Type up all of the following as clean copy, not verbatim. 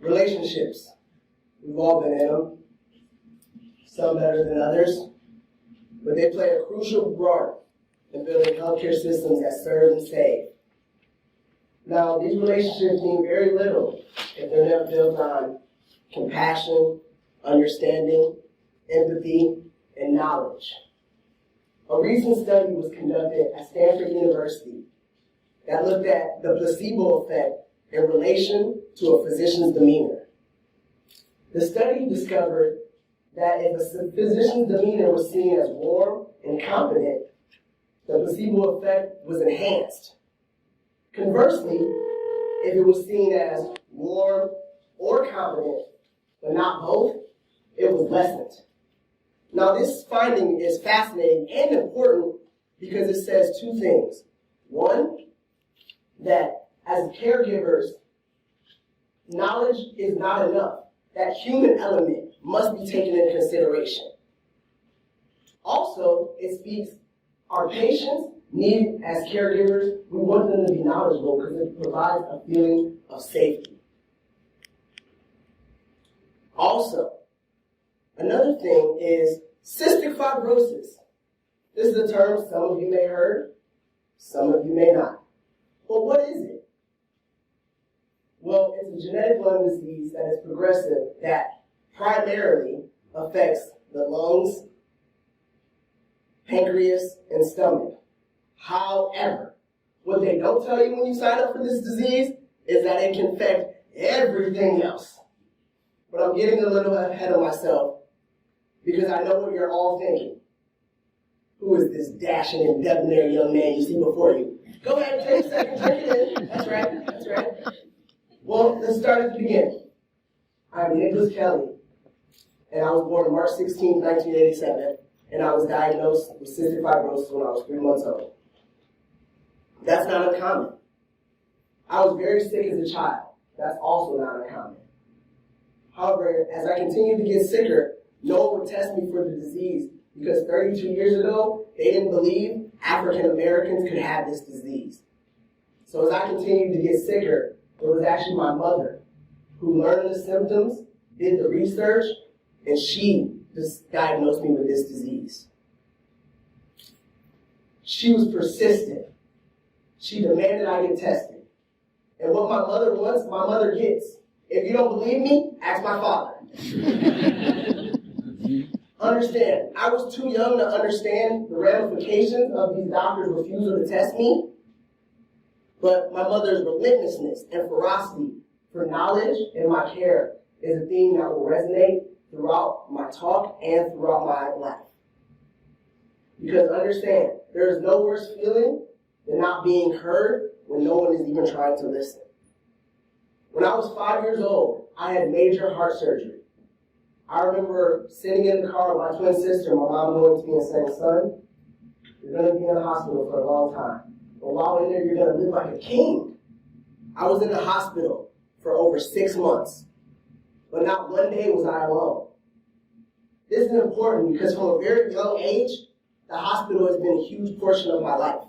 Relationships. We've all been in them, some better than others, but they play a crucial part in building healthcare systems that serve and save. Now, these relationships mean very little if they're never built on compassion, understanding, empathy, and knowledge. A recent study was conducted at Stanford University that looked at the placebo effect in relation to a physician's demeanor. The study discovered that if a physician's demeanor was seen as warm and confident, the placebo effect was enhanced. Conversely, if it was seen as warm or confident, but not both, it was lessened. Now, this finding is fascinating and important because it says two things. One, that as caregivers, knowledge is not enough. That human element must be taken into consideration. Also, it speaks our patients need, as caregivers, we want them to be knowledgeable because it provides a feeling of safety. Also, another thing is cystic fibrosis. This is a term some of you may have heard, some of you may not. But what is it? Well, it's a genetic lung disease that is progressive that primarily affects the lungs, pancreas, and stomach. However, what they don't tell you when you sign up for this disease is that it can affect everything else. But I'm getting a little ahead of myself because I know what you're all thinking. Who is this dashing and debonair young man you see before you? Go ahead and take a second, drink it in. That's right, that's right. Well, let's start at the beginning. I'm Nicholas Kelly, and I was born March 16, 1987, and I was diagnosed with cystic fibrosis when I was 3 months old. That's not uncommon. I was very sick as a child. That's also not uncommon. However, as I continued to get sicker, no one would test me for the disease because 32 years ago, they didn't believe African Americans could have this disease. So as I continued to get sicker, it was actually my mother who learned the symptoms, did the research, and she just diagnosed me with this disease. She was persistent. She demanded I get tested. And what my mother wants, my mother gets. If you don't believe me, ask my father. Understand, I was too young to understand the ramifications of these doctors' refusal to test me, but my mother's relentlessness and ferocity for knowledge and my care is a theme that will resonate throughout my talk and throughout my life. Because understand, there is no worse feeling than not being heard when no one is even trying to listen. When I was 5 years old, I had major heart surgery. I remember sitting in the car with my twin sister, my mom going to me and saying, "Son, you're going to be in the hospital for a long time. But while in there, you're going to live like a king." I was in the hospital for over 6 months, but not one day was I alone. This is important because from a very young age, the hospital has been a huge portion of my life.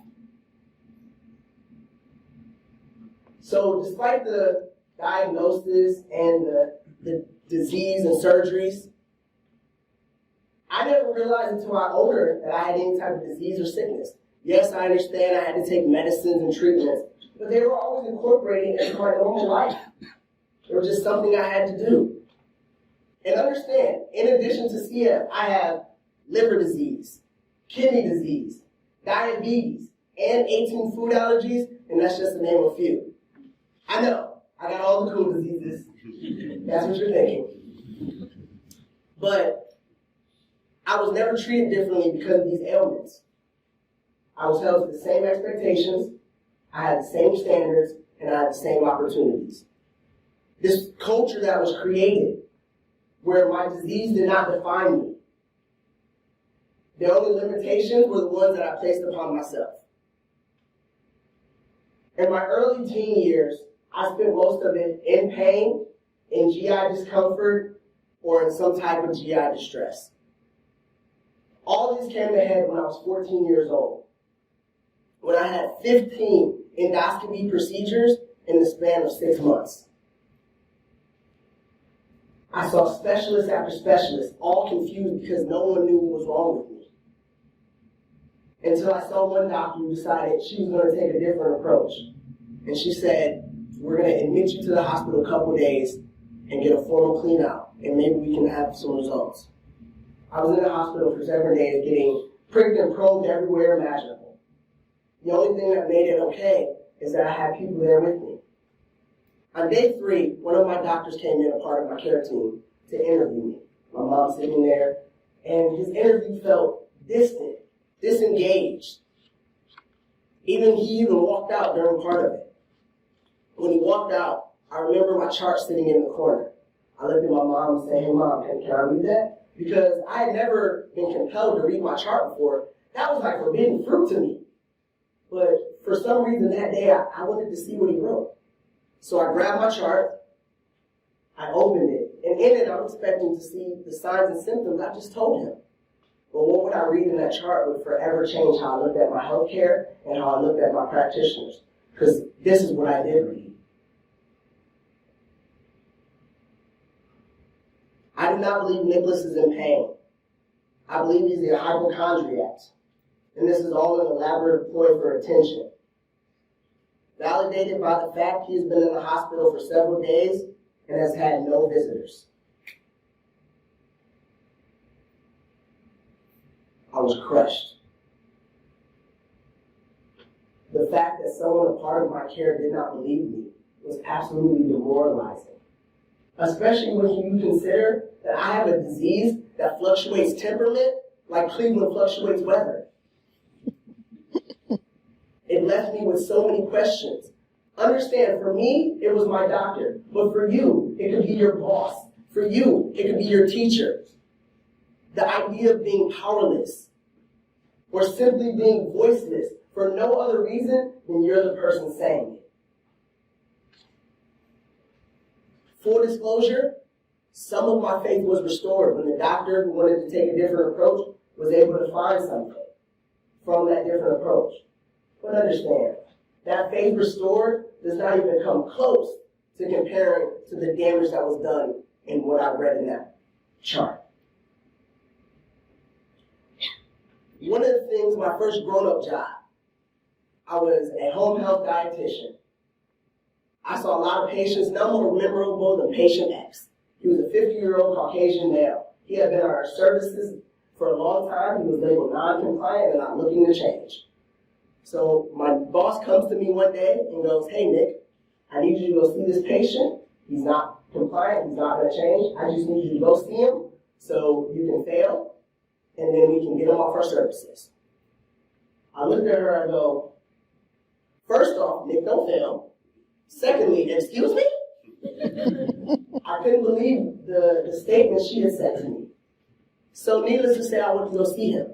So despite the diagnosis and the disease and surgeries, I never realized until I was older that I had any type of disease or sickness. Yes, I understand I had to take medicines and treatments, but they were always incorporated into my normal life. They were just something I had to do. And understand, in addition to CF, I have liver disease, kidney disease, diabetes, and 18 food allergies, and that's just to name a few. I know, I got all the cool diseases. That's what you're thinking. But I was never treated differently because of these ailments. I was held to the same expectations, I had the same standards, and I had the same opportunities. This culture that was created, where my disease did not define me. The only limitations were the ones that I placed upon myself. In my early teen years, I spent most of it in pain, in GI discomfort, or in some type of GI distress. All this came ahead when I was 14 years old, when I had 15 endoscopy procedures in the span of 6 months. I saw specialist after specialist, all confused because no one knew what was wrong with me. Until I saw one doctor who decided she was going to take a different approach. And she said, we're going to admit you to the hospital a couple days and get a formal clean out, and maybe we can have some results. I was in the hospital for 7 days getting pricked and probed everywhere imaginable. The only thing that made it okay is that I had people there with me. On day 3, one of my doctors came in, a part of my care team, to interview me. My mom sitting there, and his interview felt distant, disengaged. He even walked out during part of it. When he walked out, I remember my chart sitting in the corner. I looked at my mom and said, hey mom, can I read that? Because I had never been compelled to read my chart before. That was like forbidden fruit to me. But for some reason that day, I wanted to see what he wrote. So I grabbed my chart, I opened it, and in it I'm expecting to see the signs and symptoms I just told him. But what would I read in that chart would forever change how I looked at my health care and how I looked at my practitioners. Because this is what I did read. I do not believe Nicholas is in pain. I believe he's a hypochondriac. And this is all an elaborate ploy for attention. Validated by the fact he has been in the hospital for several days and has had no visitors. I was crushed. The fact that someone a part of my care did not believe me was absolutely demoralizing. Especially when you consider that I have a disease that fluctuates temperament like Cleveland fluctuates weather. It left me with so many questions. Understand, for me, it was my doctor. But for you, it could be your boss. For you, it could be your teacher. The idea of being powerless or simply being voiceless for no other reason than you're the person saying it. Full disclosure, some of my faith was restored when the doctor who wanted to take a different approach was able to find something from that different approach. But understand, that faith restored does not even come close to comparing to the damage that was done in what I read in that chart. One of the things, my first grown-up job, I was a home health dietitian. I saw a lot of patients, none more memorable than patient X. He was a 50-year-old Caucasian male. He had been on our services for a long time. He was labeled non-compliant and not looking to change. So my boss comes to me one day and goes, hey, Nick, I need you to go see this patient. He's not compliant. He's not going to change. I just need you to go see him so you can fail, and then we can get him off our services. I looked at her and I go, first off, Nick, don't fail. Secondly, excuse me? I couldn't believe the statement she had said to me. So needless to say, I went to go see him.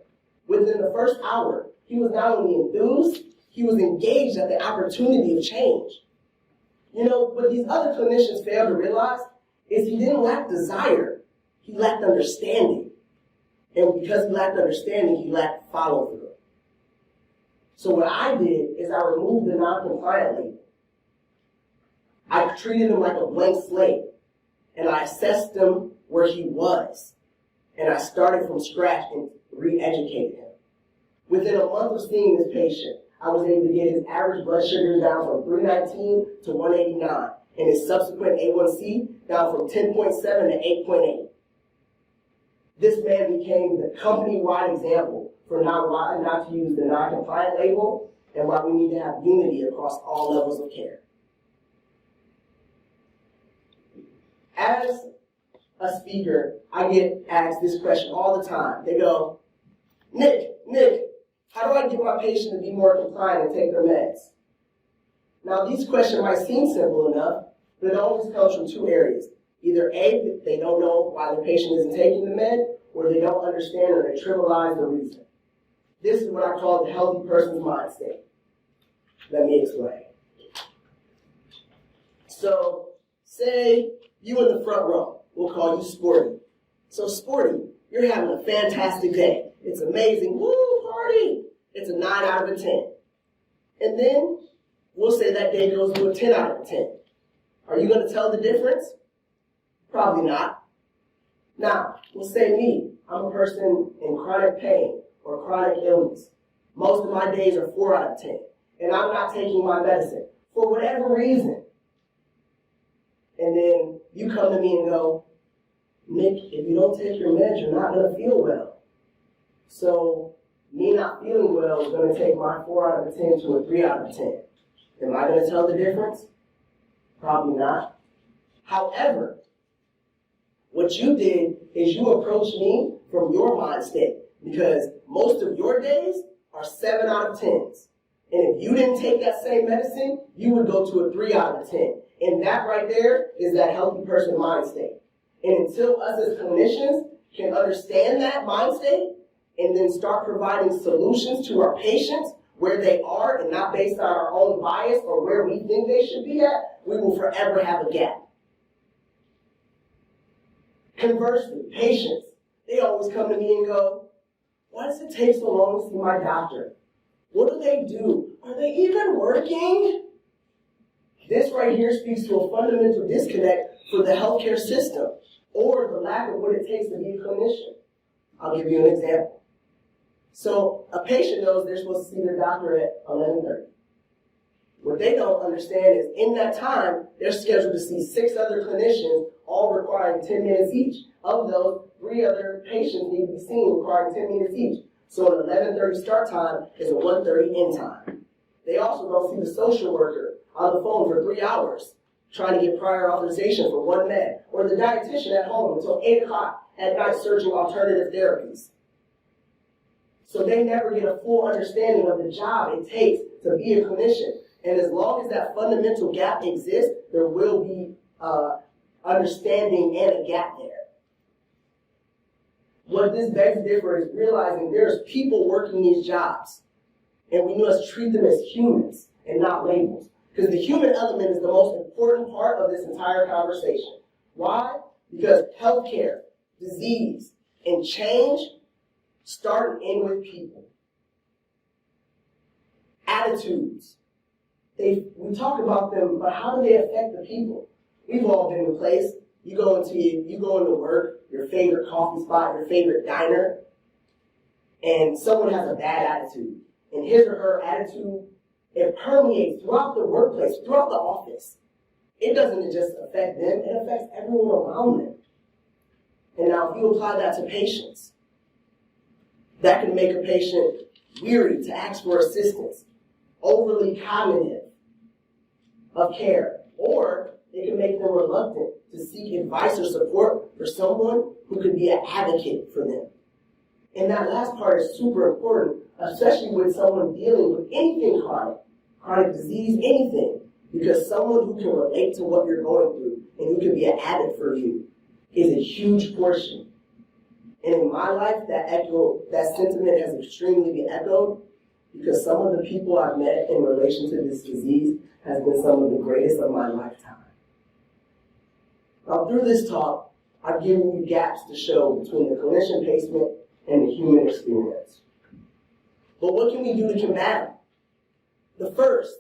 Within the first hour, he was not only enthused, he was engaged at the opportunity of change. You know, what these other clinicians failed to realize is he didn't lack desire, he lacked understanding. And because he lacked understanding, he lacked follow-through. So what I did is I removed the non-compliant label. I treated him like a blank slate, and I assessed him where he was. And I started from scratch and re-educated him. Within a month of seeing this patient, I was able to get his average blood sugar down from 319 to 189, and his subsequent A1C down from 10.7 to 8.8. This man became the company-wide example for not to use the non-compliant label and why we need to have unity across all levels of care. As a speaker, I get asked this question all the time. They go, Nick, how do I get my patient to be more compliant and take their meds? Now, these questions might seem simple enough, but it always comes from two areas. Either A, they don't know why the patient isn't taking the med, or they don't understand or they trivialize the reason. This is what I call the healthy person's mind state. Let me explain. So, say you in the front row, we'll call you Sporty. So Sporty, you're having a fantastic day. It's amazing, woo, party. It's a 9 out of a 10. And then we'll say that day goes to a 10 out of a 10. Are you going to tell the difference? Probably not. Now, we'll say me. I'm a person in chronic pain or chronic illness. Most of my days are 4 out of 10, and I'm not taking my medicine for whatever reason. And then you come to me and go, Nick, if you don't take your meds, you're not going to feel well. So me not feeling well is going to take my 4 out of 10 to a 3 out of 10. Am I going to tell the difference? Probably not. However, what you did is you approached me from your mind state, because most of your days are 7 out of 10s. And if you didn't take that same medicine, you would go to a 3 out of 10. And that right there is that healthy person mind state. And until us as clinicians can understand that mind state and then start providing solutions to our patients where they are and not based on our own bias or where we think they should be at, we will forever have a gap. Conversely, patients, they always come to me and go, why does it take so long to see my doctor? What do they do? Are they even working? This right here speaks to a fundamental disconnect for the healthcare system or the lack of what it takes to be a clinician. I'll give you an example. So a patient knows they're supposed to see their doctor at 11:30. What they don't understand is in that time, they're scheduled to see 6 other clinicians, all requiring 10 minutes each. Of those, 3 other patients need to be seen requiring 10 minutes each. So an 11:30 start time is a 1:30 end time. They also don't see the social worker on the phone for 3 hours, trying to get prior authorization for 1 med, or the dietitian at home until 8 o'clock at night searching alternative therapies. So they never get a full understanding of the job it takes to be a clinician. And as long as that fundamental gap exists, there will be understanding and a gap there. What this begs to differ is realizing there's people working these jobs, and we must treat them as humans and not labels. Because the human element is the most important part of this entire conversation. Why? Because healthcare, disease, and change start and end with people. Attitudes. We talk about them, but how do they affect the people? We've all been in a place. You go into work, your favorite coffee spot, your favorite diner, and someone has a bad attitude. And his or her attitude, it permeates throughout the workplace, throughout the office. It doesn't just affect them, it affects everyone around them. And now if you apply that to patients, that can make a patient weary to ask for assistance, overly cognitive of care, or it can make them reluctant to seek advice or support for someone who could be an advocate for them. And that last part is super important, especially with someone dealing with anything chronic disease, anything, because someone who can relate to what you're going through and who can be an advocate for you is a huge portion. And in my life, that sentiment has extremely been echoed, because some of the people I've met in relation to this disease has been some of the greatest of my lifetime. Now, through this talk, I've given you gaps to show between the clinician placement and the human experience. But what can we do to combat it? The first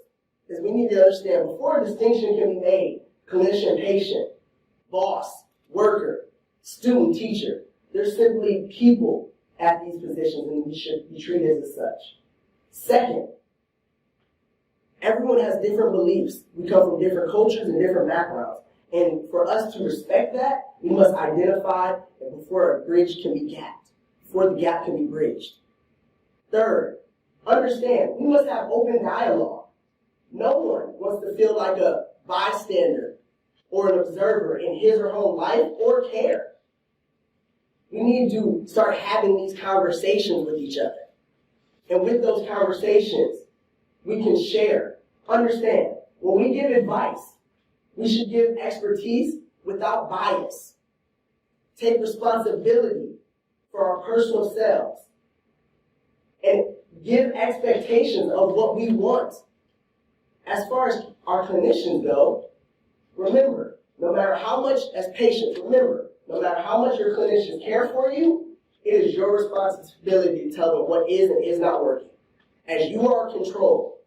is we need to understand, before a distinction can be made, clinician, patient, boss, worker, student, teacher, there's simply people at these positions, and we should be treated as such. Second, everyone has different beliefs. We come from different cultures and different backgrounds. And for us to respect that, we must identify that before a bridge can be gapped, before the gap can be bridged. Third, understand, we must have open dialogue. No one wants to feel like a bystander or an observer in his or her own life or care. We need to start having these conversations with each other. And with those conversations, we can share. Understand, when we give advice, we should give expertise without bias. Take responsibility for our personal selves. And give expectations of what we want. As far as our clinicians go, remember, no matter how much, as patients, remember, no matter how much your clinicians care for you, it is your responsibility to tell them what is and is not working. As you are in control.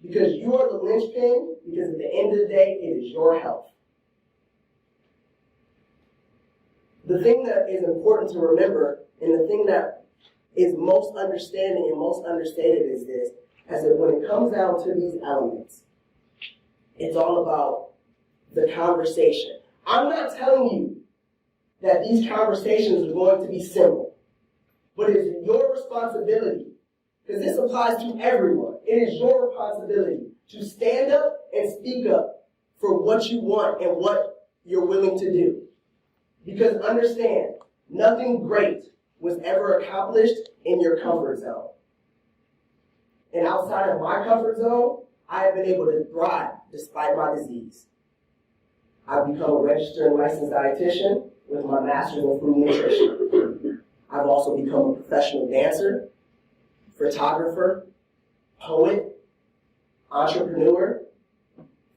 Because you are the linchpin, because at the end of the day, it is your health. the thing that is important to remember, and the thing that is most understanding and most understated is this, is that when it comes down to these elements, it's all about the conversation. I'm not telling you that these conversations are going to be simple, but it is your responsibility, because this applies to everyone. It is your responsibility to stand up and speak up for what you want and what you're willing to do. Because understand, nothing great was ever accomplished in your comfort zone. And outside of my comfort zone, I have been able to thrive despite my disease. I've become a registered and licensed dietitian with my master's in food nutrition. I've also become a professional dancer, photographer, poet, entrepreneur,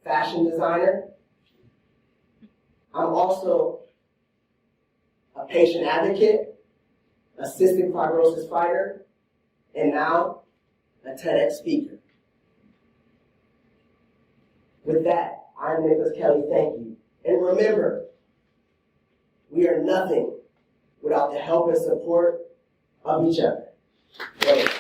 fashion designer. I'm also a patient advocate, a cystic fibrosis fighter, and now a TEDx speaker. With that, I'm Nicholas Kelly, thank you. And remember, we are nothing without the help and support of each other. Thank you.